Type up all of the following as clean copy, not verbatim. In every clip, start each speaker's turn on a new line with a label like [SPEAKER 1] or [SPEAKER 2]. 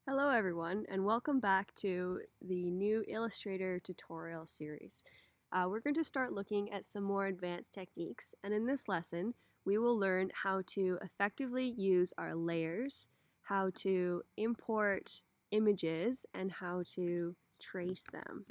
[SPEAKER 1] Hello everyone, and welcome back to the new Illustrator tutorial series. We're going to start looking at some more advanced techniques, and in this lesson we will learn how to effectively use our layers, how to import images, and how to trace them.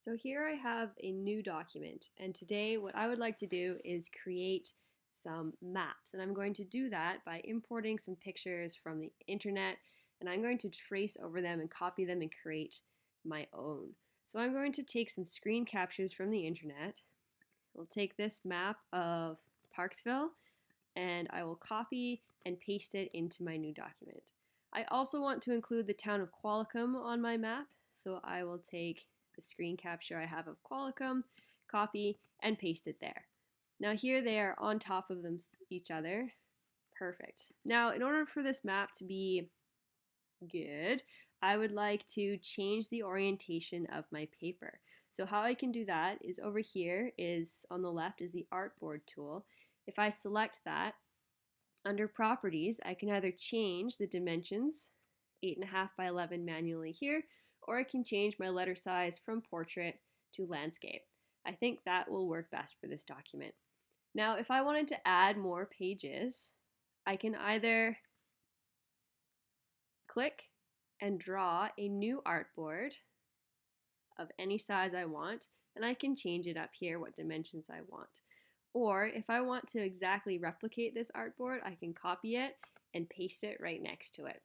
[SPEAKER 1] So here I have a new document, and today what I would like to do is create some maps, and I'm going to do that by importing some pictures from the internet, and I'm going to trace over them and copy them and create my own. So I'm going to take some screen captures from the internet. I'll take this map of Parksville and I will copy and paste it into my new document. I also want to include the town of Qualicum on my map, so I will take the screen capture I have of Qualicum, copy, and paste it there. Now here they are on top of each other. Perfect. Now in order for this map to be good, I would like to change the orientation of my paper. So how I can do that is over here is on the left is the Artboard tool. If I select that, under properties, I can either change the dimensions, 8.5 by 11 manually here, or I can change my letter size from portrait to landscape. I think that will work best for this document. Now, if I wanted to add more pages, I can either click and draw a new artboard of any size I want, and I can change it up here what dimensions I want. Or if I want to exactly replicate this artboard, I can copy it and paste it right next to it.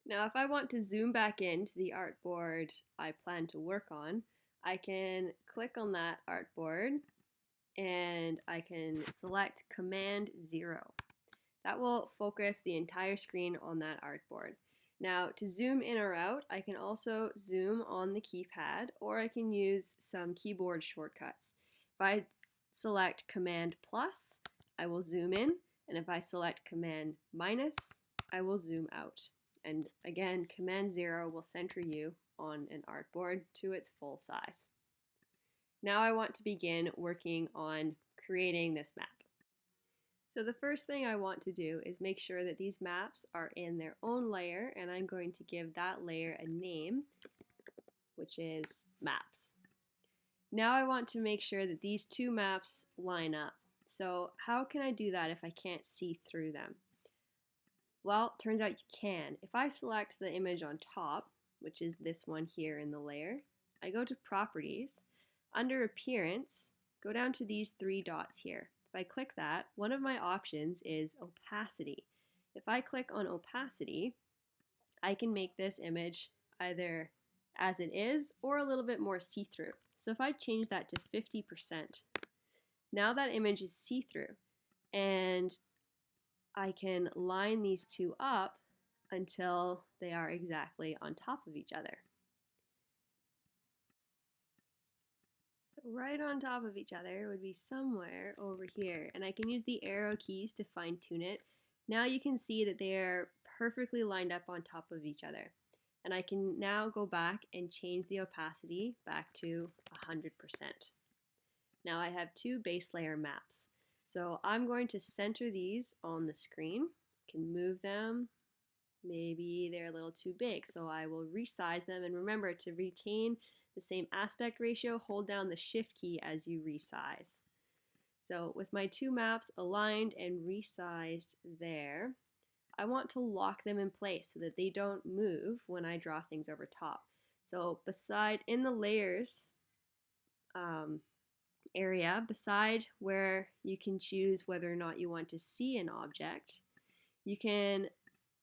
[SPEAKER 1] Now if I want to zoom back into the artboard I plan to work on, I can click on that artboard and I can select Command 0. That will focus the entire screen on that artboard. Now to zoom in or out, I can also zoom on the keypad, or I can use some keyboard shortcuts. If I select Command plus, I will zoom in, and if I select Command minus, I will zoom out. And again, Command 0 will center you on an artboard to its full size. Now I want to begin working on creating this map. So the first thing I want to do is make sure that these maps are in their own layer, and I'm going to give that layer a name, which is maps. Now I want to make sure that these two maps line up. So how can I do that if I can't see through them? Well, it turns out you can. If I select the image on top, which is this one here in the layer, I go to Properties, under Appearance, go down to these three dots here. If I click that, one of my options is opacity. If I click on opacity, I can make this image either as it is or a little bit more see-through. So if I change that to 50%, now that image is see-through, and I can line these two up until they are exactly on top of each other. So right on top of each other would be somewhere over here, and I can use the arrow keys to fine tune it. Now you can see that they are perfectly lined up on top of each other. And I can now go back and change the opacity back to 100%. Now I have two base layer maps. So I'm going to center these on the screen. I can move them. Maybe they're a little too big, so I will resize them. And remember, to retain the same aspect ratio, hold down the Shift key as you resize. So with my two maps aligned and resized there, I want to lock them in place so that they don't move when I draw things over top. So in the layers area, beside where you can choose whether or not you want to see an object, you can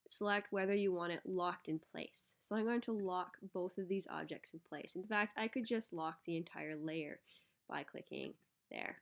[SPEAKER 1] select whether you want it locked in place. So I'm going to lock both of these objects in place. In fact, I could just lock the entire layer by clicking there.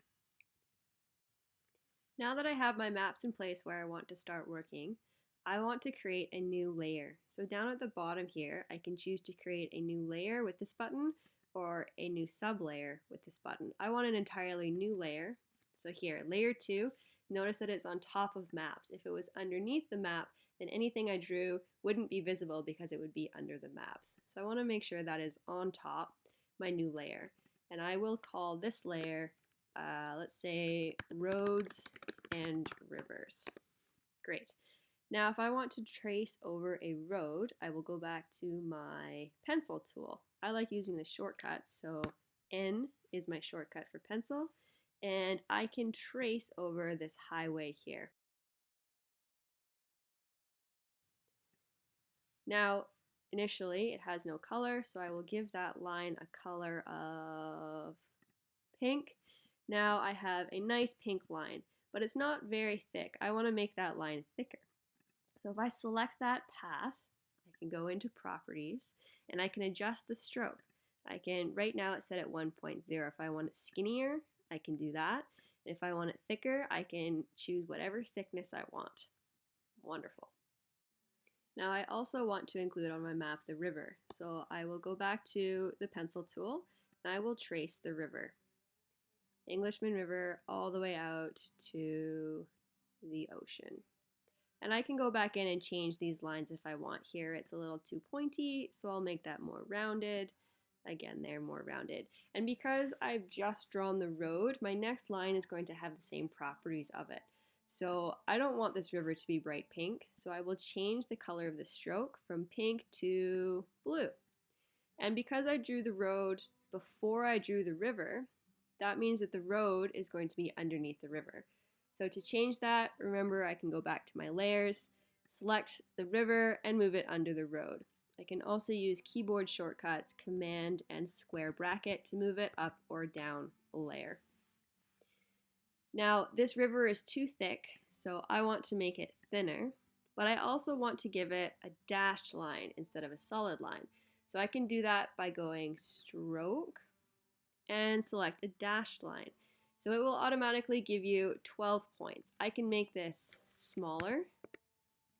[SPEAKER 1] Now that I have my maps in place where I want to start working, I want to create a new layer. So down at the bottom here, I can choose to create a new layer with this button or a new sub-layer with this button. I want an entirely new layer. So here, layer 2, notice that it's on top of maps. If it was underneath the map, then anything I drew wouldn't be visible because it would be under the maps. So I want to make sure that is on top, my new layer. And I will call this layer, let's say, roads and rivers. Great. Now if I want to trace over a road, I will go back to my pencil tool. I like using the shortcuts, so N is my shortcut for pencil, and I can trace over this highway here. Now, initially it has no color, so I will give that line a color of pink. Now I have a nice pink line, but it's not very thick. I want to make that line thicker. So if I select that path, I can go into properties and I can adjust the stroke. I can, right now it's set at 1.0. If I want it skinnier, I can do that. And if I want it thicker, I can choose whatever thickness I want. Wonderful. Now I also want to include on my map the river. So I will go back to the pencil tool and I will trace the river. Englishman River all the way out to the ocean. And I can go back in and change these lines if I want. Here it's a little too pointy, so I'll make that more rounded. Again, they're more rounded. And because I've just drawn the road, my next line is going to have the same properties of it. So I don't want this river to be bright pink, so I will change the color of the stroke from pink to blue. And because I drew the road before I drew the river, that means that the road is going to be underneath the river. So to change that, remember I can go back to my layers, select the river, and move it under the road. I can also use keyboard shortcuts, Command and square bracket to move it up or down a layer. Now this river is too thick, so I want to make it thinner, but I also want to give it a dashed line instead of a solid line. So I can do that by going stroke and select a dashed line. So it will automatically give you 12 points. I can make this smaller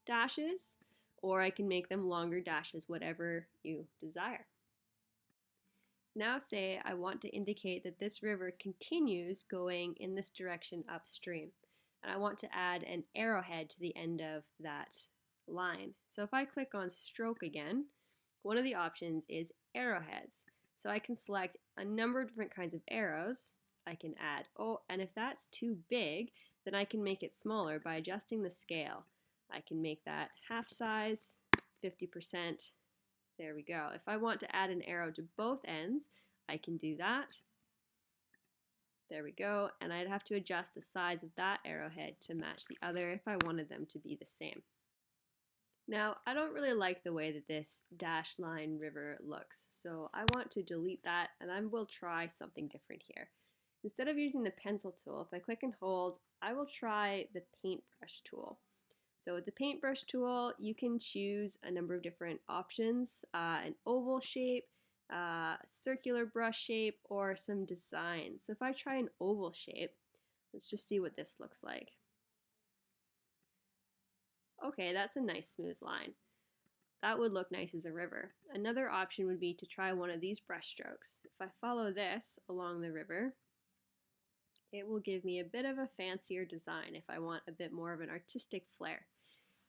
[SPEAKER 1] dashes, or I can make them longer dashes, whatever you desire. Now say I want to indicate that this river continues going in this direction upstream, and I want to add an arrowhead to the end of that line. So if I click on stroke again, one of the options is arrowheads. So I can select a number of different kinds of arrows. I can add, and if that's too big, then I can make it smaller by adjusting the scale. I can make that half size, 50%. There we go. If I want to add an arrow to both ends, I can do that. There we go. And I'd have to adjust the size of that arrowhead to match the other if I wanted them to be the same. Now, I don't really like the way that this dashed line river looks, so I want to delete that, and I will try something different here. Instead of using the pencil tool, if I click and hold, I will try the paintbrush tool. So with the paintbrush tool, you can choose a number of different options, an oval shape, circular brush shape, or some design. So if I try an oval shape, let's just see what this looks like. Okay, that's a nice smooth line. That would look nice as a river. Another option would be to try one of these brush strokes. If I follow this along the river, it will give me a bit of a fancier design if I want a bit more of an artistic flair.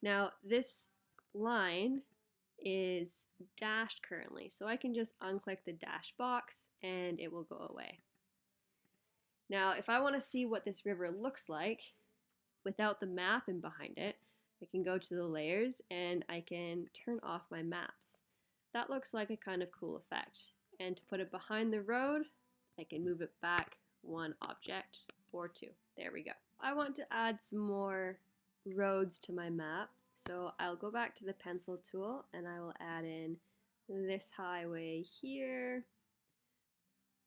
[SPEAKER 1] Now this line is dashed currently, so I can just unclick the dash box and it will go away. Now if I want to see what this river looks like without the map in behind it, I can go to the layers and I can turn off my maps. That looks like a kind of cool effect. And to put it behind the road, I can move it back one object or two. There we go. I want to add some more roads to my map, so I'll go back to the pencil tool and I will add in this highway here.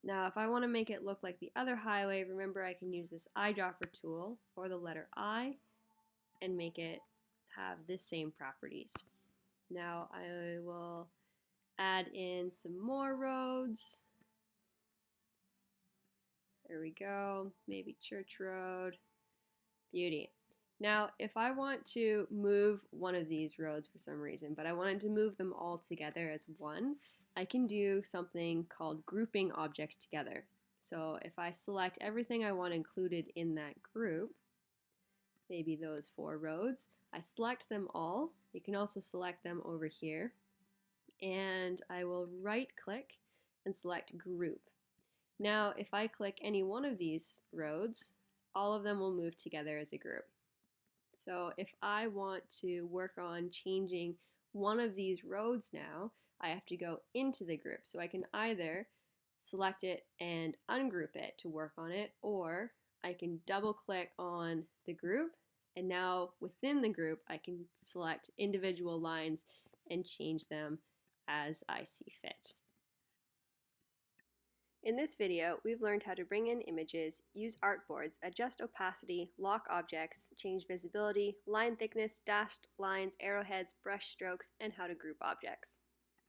[SPEAKER 1] Now if I want to make it look like the other highway, remember I can use this eyedropper tool or the letter I and make it have the same properties. Now I will add in some more roads. There we go, maybe Church Road. Beauty. Now if I want to move one of these roads for some reason, but I wanted to move them all together as one, I can do something called grouping objects together. So if I select everything I want included in that group, maybe those 4 roads, I select them all. You can also select them over here, and I will right click and select group. Now if I click any one of these roads, all of them will move together as a group. So if I want to work on changing one of these roads now, I have to go into the group. So I can either select it and ungroup it to work on it, or I can double click on the group, and now within the group I can select individual lines and change them as I see fit. In this video, we've learned how to bring in images, use artboards, adjust opacity, lock objects, change visibility, line thickness, dashed lines, arrowheads, brush strokes, and how to group objects.